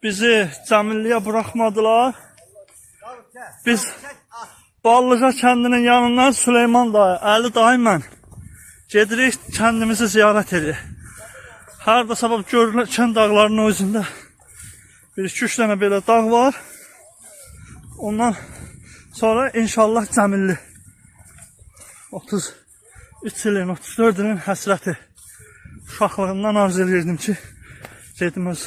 bizi Cəmilliyə buraxmadılar. Biz Ballıca kəndinin yanından Süleyman dayı, Əli dayı mən gedirik, kəndimizi ziyarət edirik. Hər də sabah görülən dağlarının özündə 1-2-3 dənə belə dağ var. Ondan sonra inşallah Cəmilli 33 ilin, 34 ilin həsrəti uşaqlığımdan arzu edirdim ki, gedim öz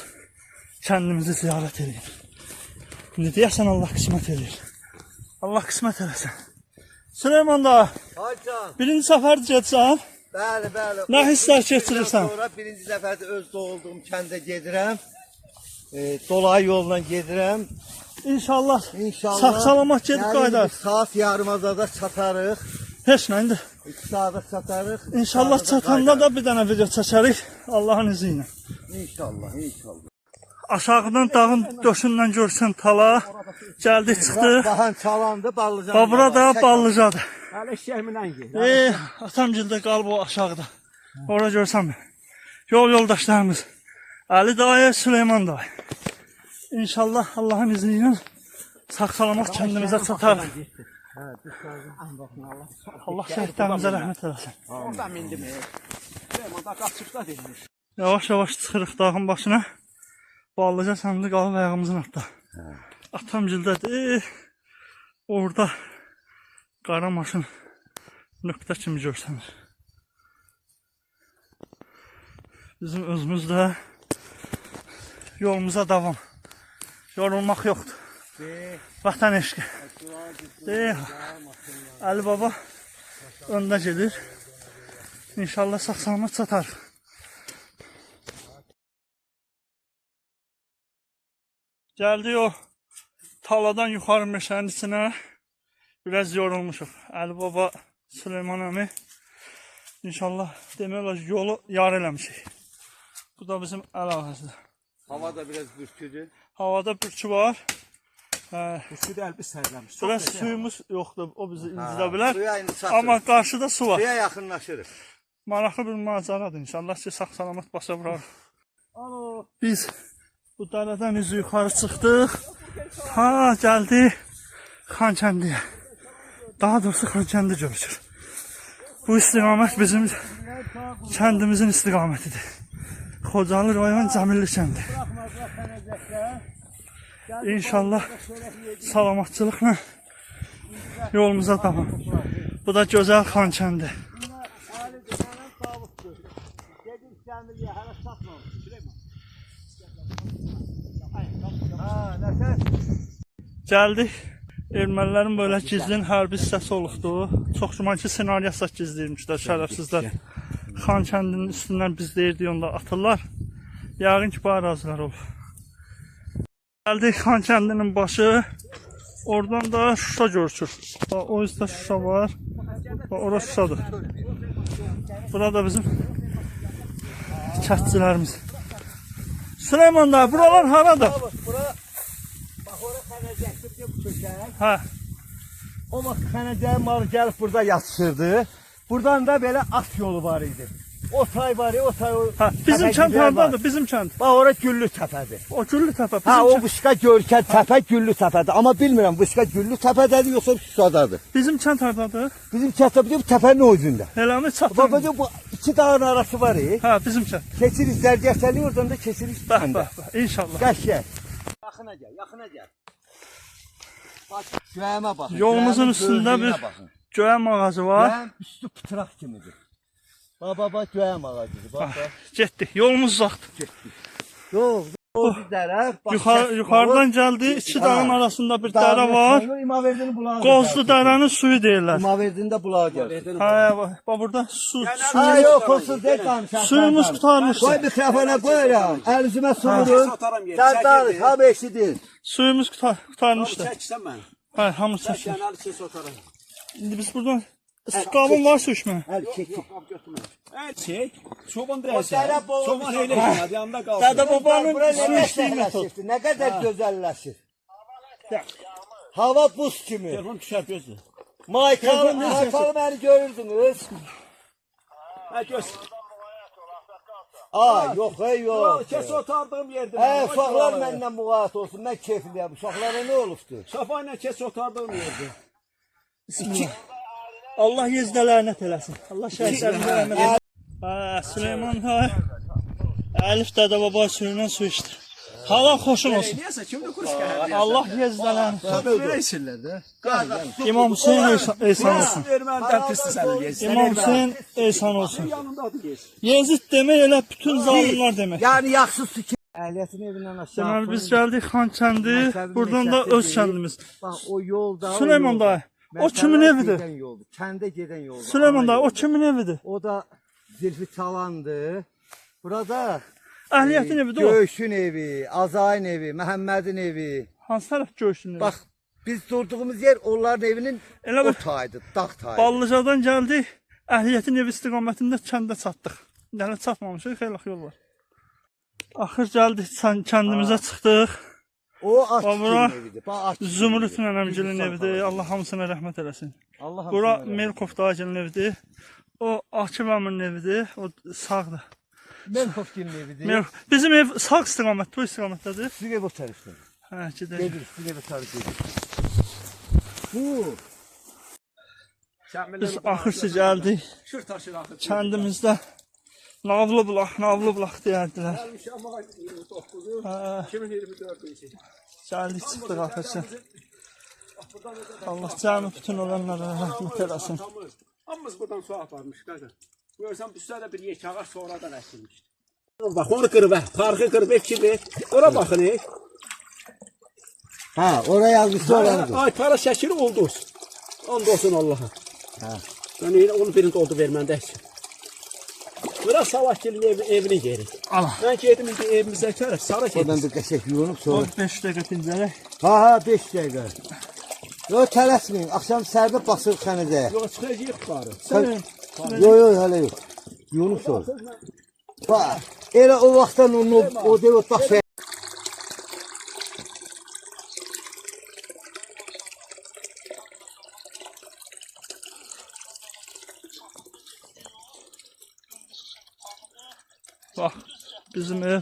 kəndimizi ziyarət edeyim. İndi deyəsən Allah qismət edir. Allah qismət eləsin. Süleyman da, birinci səfərdir getsən? Bəli, bəli. Nə hisslər keçirirsən? Sonra birinci səfərdə öz doğulduğum kəndə gedirəm. Dolayı yolla gedirəm. İnşallah sağ-salamat gedib qaydar. Saat yarımazada çatarıq. Heç nə indi. 2 saata çatarıq. İnşallah çatanda da bir dənə video çəkərik Allahın izi ilə. İnşallah, inşallah. Aşağıdan dağın döşündən görsən tala. Gəldik çıxdıq. Bahan çalandı, Ballıcan. Babura da Ballıcadır. Hələ şəhminən gir. Atam gildə qalıb o aşağıda. Orada görsəm yol yoldaşlarımız Əli dayı, Süleyman dayı. İnşallah Allahın izni ilə sağ-salamat kəndimizə çatarıq. Allah şəhidlərimizə rəhmət eləsin. Oradan mindim. Süleyman da qaçıb da demiş. Yavaş-yavaş çıxırıq dağın başına. Ballıca səmdi qalıb ayağımızın altında. Atam gildədir. Orada qara maşın nöqtə kimi görsənir. Bizim özümüzdə yolumuza davam. Yorulmaq yoxdur. Vətən eşqi. Əli baba öndə gedir. İnşallah sağ-salamat çatar. Gəldik o taladan yuxarı meşənin içinə. Biraz yorulmuşuq. Əli baba, Süleyman əmi. İnşallah demək olar yolu yar eləmişik. Bu da bizim əl ağacıdır. Hava da biraz bürküdür. Havada bürkü var. Bürkü də əlbi sərləmiş. Biraz suyumuz yoxdur, o bizi incidə bilər. Suya indi çatırıq. Amma qarşıda su var. Suya yaxınlaşırıq. Maraqlı bir macəradır. İnşallah ki, sağ-salamat başa vurarıq. Biz bu dərədən üzü yuxarı çıxdıq. Gəldik Xankəndiyə. Daha doğrusu Xankəndi görüşür. Bu istiqamət bizim kəndimizin istiqamətidir. Xocalı rayon Cəmilli kəndi. İnşallah salamatçılıqla yolumuza davam. Bu da gözəl Xankəndi. Gəldik. Ermənilərin böyle gizlin hərbi hissəsi olubdu. Çox güman ki, senariyası gizliymişlər, şərəfsizlər. Xankəndinin üstündən biz deyirdik, onda atırlar. Yəqin ki, bu ərazilər olur. Gəldik Xankəndinin başı. Oradan da Şuşa görüşür. O yüzden Şuşa var. Orası Şuşadır. Burada bizim kətçilərimiz. Süleyman da, buralar haradır? Hə. O vaxt Xənəcəyin malı gəlib burada yatışırdı. Buradan da belə at yolu var idi. O tay var ya, o tay. Bizim kənd haradadır, bizim kənd. Bax, ora Güllü təpədir. O Güllü təpə. Ha, o Buşqa Görkən təpə Güllü təpədir. Amma bilmirəm, Buşqa Güllü təpədədir, yoxsa Şuşadadır. Bizim kənd haradadır? Bizim kənd bu təpənin o üzündə. Eləmi çatır. Bax, bu iki dağın arası var. Ha, bizim kənd. Keçirik Zərgəsəli, oradan da keçirik kəndə. İnşallah. Qəşəng. Yaxına gəl, yaxına gəl. Bax, göyəmə baxın. Yolumuzun üstündə bir göyəm ağacı var. Göyəm üstü pıtraq kimidir. Baba, göyəm ağacıdır. Bax. Getdik. Yolumuz uzaqdır. Getdik. Yox, o bir dərə. Yuxarıdan gəldi. İki dağın arasında bir dərə var. İmaverdinin bulağı. Qozlu dərənin suyu deyirlər. İmaverdində bulağı gəlir. Bax, burada su. Ha, yox, olsun, deyil danışan. Suyumuz qurtarmışdı. Qoy mikrofona qoyuram. Əlinizimə sığırın. Sən danış, hamı eşidir. Suyumuz qurtarmışdı. Çəksən mən. Hayır, hamı çəkir. Sən əli ses otarım. İndi biz buradan qabın var su içmə. Əl çək. Çək. Çoban deyəsən. Çoban eyləşmə, yanında qalsın. Dədə babanın su Nə içdiyi metod. gözəlləşir, nə qədər gözəlləşir. Hava buz kimi. Telefon düşər gözlə. Maykalı məni görürdünüz. Hə, göz. Yox, yox. Kes otardığım yerdə. Uşaqlar məndən müğayət olsun, mən keyfliyəm. Uşaqlara nə olubdur? Şafayla kes otardığım yerdə. Bismillah. Allah yezdələrinə eləsin. Allah şəhidlərinə rəhmət eləsin. Süleyman hay. Əlif dədə baba suyundan su içdi. Halal xoşun olsun. Neyəsə, kimdə kuruş gəldi? Allah yezdələrini. Verəysirlər də. İmam Hüseyin ehsan olsun. Ermənidən pisdir səni yesin. İmam Hüseyin ehsan olsun. Yanında adı yesin. Yezid demək elə bütün zalimlar demək. Yəni yaxşısı ki, əhliyyətin evindən aşağı. Deməli biz gəldik Xankəndi, buradan da öz kəndimiz. Bax o yolda. Süleyman dayı, o kimin evidir? Kəndə gedən yolda. Süleyman dayı, o kimin evidir? O da Zülfü Çalandı. Burada Əhliyyətin evidir o. Göğüşün evi, Azayın evi, Məhəmmədin evi. Hansı tərəf göğüşün evi? Bax biz durduğumuz yer onların evinin Elə o bir taydı, dağ taydı. Ballıcadan gəldik, əhliyyətin evi istiqamətində kəndə çatdıq. Yəni çatmamışıq, xeyli yol var. Axır gəldik, kəndimizə çıxdıq. O Bura Atçının evidir. Bax Atçının Zümrüt nənəmgilin evidir. Allah hamısına rəhmət eləsin. Allah Bura Melkov dayıcının evidir. O Akif əminin evidir. O sağdır. Melkovgilin evidir. Bizim ev sağ istiqamətdə, bu istiqamətdədir. Sizin ev o tərəfdə. Hə, gedək. Gedir, sizin ev o tərəfdə. Bu Biz axırsı gəldik. Şır taşır axır. Kəndimizdə Navlı bulaq deyərdilər. Gəlmiş amma 29-u, 2024-cü. Gəldik, çıxdıq axırsı. Allah cəmi bütün olanlara rəhmət eləsin. Hamımız buradan su aparmış, qaqa. Görsən, bu üstə də bir yek ağac sonradan əsilmişdi. Bax, onu qırıb, parxı qırıb, ekibi. Ora baxın, oraya yazmışdı oranı. Ay, para şəkili oldu. And olsun Allaha. Yəni, onun birini oldu verməndə əsil. Bura Savakilin evini geri. Allah. Mən gedim indi evimizə tərəf, sarı gedim. Oradan bir qəşək yuyunup sonra. 5 dəqiqə dincələk. 5 dəqiqə. Yox, tələsməyin. Axşam sərdə basır xənizəyə. Yox, çıxacaq yuxarı. Yox, hələ yox. Yuyunup sonra. Bax, elə o vaxtdan o deyil, o daş şey. Bax, bizim ev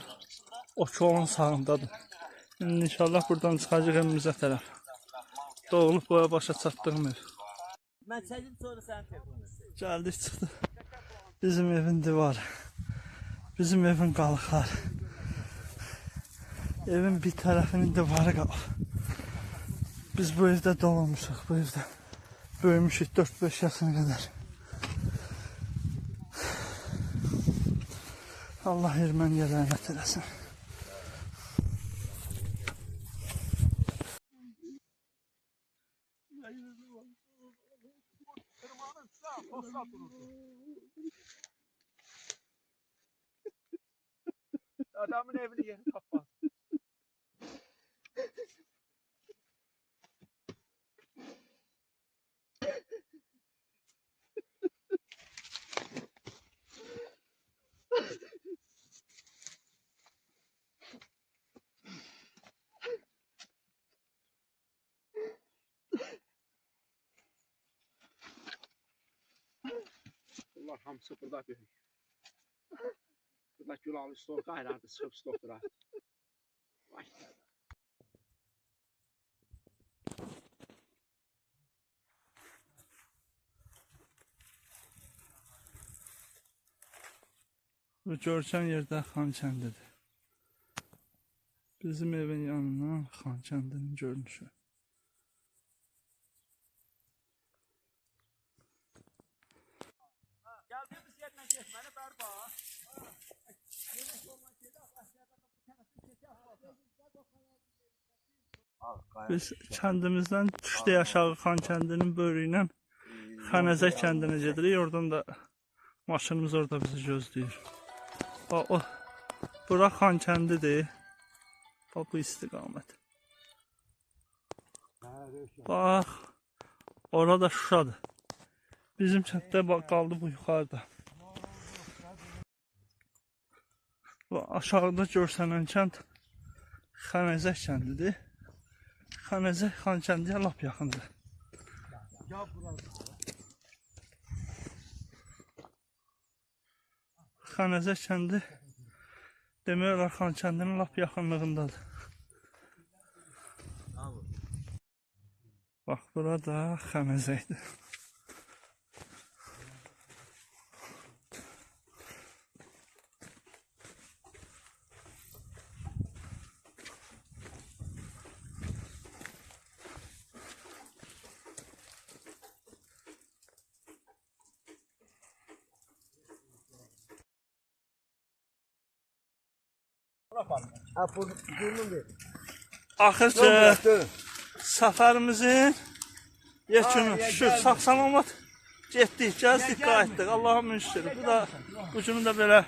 o kolun sağındadır. İndi inşallah buradan çıxacaq evimizə tərəf. Doğulub boya başa çatdığım ev. Mən çəkim sonra sənin telefonuna. Gəldik, çıxdıq. Bizim evin divarı. Bizim evin qalıqları. Evin bir tərəfinin divarı qalıb. Biz bu evdə doğulmuşuq, bu evdə. Böyümüşük 4-5 yaşına qədər. Allah erməniyə rəhmət eləsin. Adamın evini yeni tapmaz. Allah hamısı burada böyük. Burada gül alış stor qayrardı, çıxıb stokdura. Vay. Bu görkən yerdə Xankəndidir. Bizim evin yanından Xankəndinin görünüşü. Gəldiyimiz yerlə getməni bərba. Biz kəndimizdən düşdük aşağı Xankəndinin böyrüylə Xənəzə kəndinə gedirik. Oradan da maşınımız orada bizi gözləyir. Bura Xankəndidir. Bu istiqamət. Bax, orada Şuşadır. Bizim kənddə qaldı bu yuxarıda. Aşağıda görsənən kənd Xənəzə kəndidir. Xənəzə Xankəndiyə lap yaxındır. Xənəzə kəndi Demək olar Xankəndinin lap yaxınlığındadır. Bax, bura da Xəməcəkdir. Ha, burnum ver. Axırcı Dön. səfərimizin yekunu Ay, şükür, gəldik. sağ-salamat getdik, gəzdik, qayıtdıq. Allah'a şükür. Bu da bu günü də belə